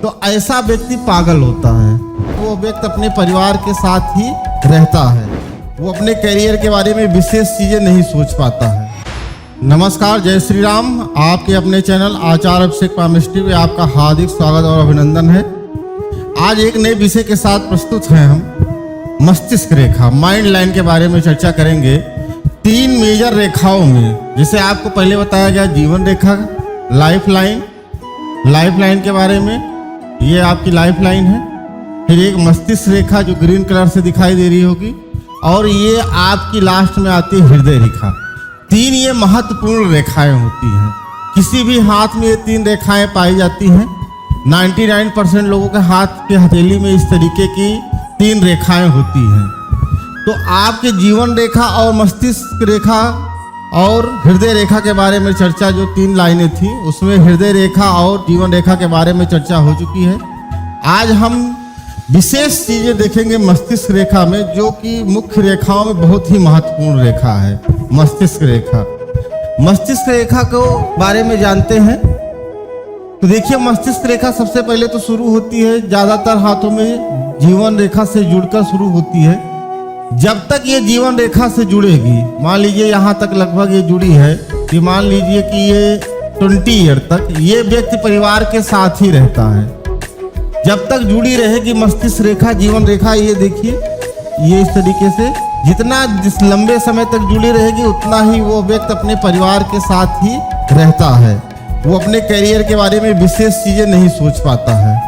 तो ऐसा व्यक्ति पागल होता है। वो व्यक्ति अपने परिवार के साथ ही रहता है, वो अपने करियर के बारे में विशेष चीजें नहीं सोच पाता है। नमस्कार, जय श्री राम। आपके अपने चैनल आचार्य अभिषेक पामिस्ट्री में आपका हार्दिक स्वागत और अभिनंदन है। आज एक नए विषय के साथ प्रस्तुत हैं हम। मस्तिष्क रेखा, माइंड लाइन के बारे में चर्चा करेंगे। 3 मेजर रेखाओं में, जैसे आपको पहले बताया गया जीवन रेखा, लाइफ लाइन के बारे में, ये आपकी लाइफ लाइन है। फिर एक मस्तिष्क रेखा जो ग्रीन कलर से दिखाई दे रही होगी, और ये आपकी लास्ट में आती है हृदय रेखा। 3 ये महत्वपूर्ण रेखाएं होती हैं। किसी भी हाथ में ये 3 रेखाएं पाई जाती हैं। 99% लोगों के हाथ के हथेली में इस तरीके की 3 रेखाएं होती हैं। तो आपके जीवन रेखा और मस्तिष्क रेखा और हृदय रेखा के बारे में चर्चा, जो 3 लाइनें थी उसमें हृदय रेखा और जीवन रेखा के बारे में चर्चा हो चुकी है। आज हम विशेष चीजें देखेंगे मस्तिष्क रेखा में, जो कि मुख्य रेखाओं में बहुत ही महत्वपूर्ण रेखा है। मस्तिष्क रेखा को बारे में जानते हैं। तो देखिए, मस्तिष्क रेखा सबसे पहले तो शुरू होती है, ज्यादातर हाथों में जीवन रेखा से जुड़कर शुरू होती है। जब तक ये जीवन रेखा से जुड़ेगी, मान लीजिए यहाँ तक लगभग ये जुड़ी है, कि मान लीजिए कि ये 20 ईयर तक ये व्यक्ति परिवार के साथ ही रहता है। जब तक जुड़ी रहेगी मस्तिष्क रेखा, जीवन रेखा, ये देखिए, ये इस तरीके से जिस लंबे समय तक जुड़ी रहेगी, उतना ही वो व्यक्ति अपने परिवार के साथ ही रहता है। वो अपने करियर के बारे में विशेष चीजें नहीं सोच पाता है,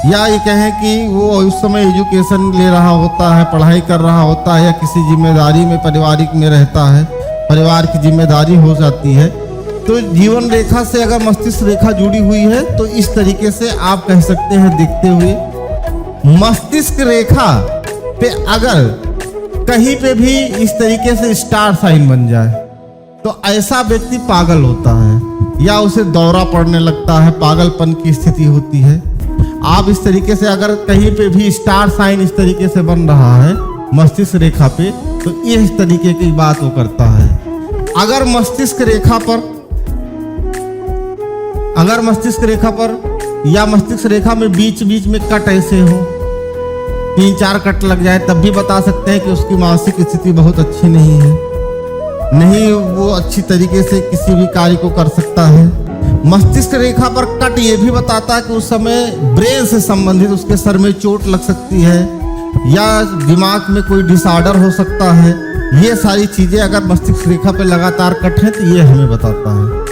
या ये कहें कि वो उस समय एजुकेशन ले रहा होता है, पढ़ाई कर रहा होता है, या किसी जिम्मेदारी में पारिवारिक में रहता है, परिवार की जिम्मेदारी हो जाती है। तो जीवन रेखा से अगर मस्तिष्क रेखा जुड़ी हुई है तो इस तरीके से आप कह सकते हैं देखते हुए। मस्तिष्क रेखा पे अगर कहीं पे भी इस तरीके से स्टार साइन बन जाए तो ऐसा व्यक्ति पागल होता है, या उसे दौरा पड़ने लगता है, पागलपन की स्थिति होती है। आप इस तरीके से अगर कहीं पे भी स्टार साइन इस तरीके से बन रहा है मस्तिष्क रेखा पे, तो इस तरीके की बात वो करता है। अगर मस्तिष्क रेखा पर या मस्तिष्क रेखा में बीच बीच में कट ऐसे हो, 3-4 कट लग जाए, तब भी बता सकते हैं कि उसकी मानसिक स्थिति बहुत अच्छी नहीं है, नहीं वो अच्छी तरीके से किसी भी कार्य को कर सकता है। मस्तिष्क रेखा पर कट ये भी बताता है कि उस समय ब्रेन से संबंधित उसके सर में चोट लग सकती है, या दिमाग में कोई डिसऑर्डर हो सकता है। ये सारी चीजें अगर मस्तिष्क रेखा पे लगातार कट है तो ये हमें बताता है।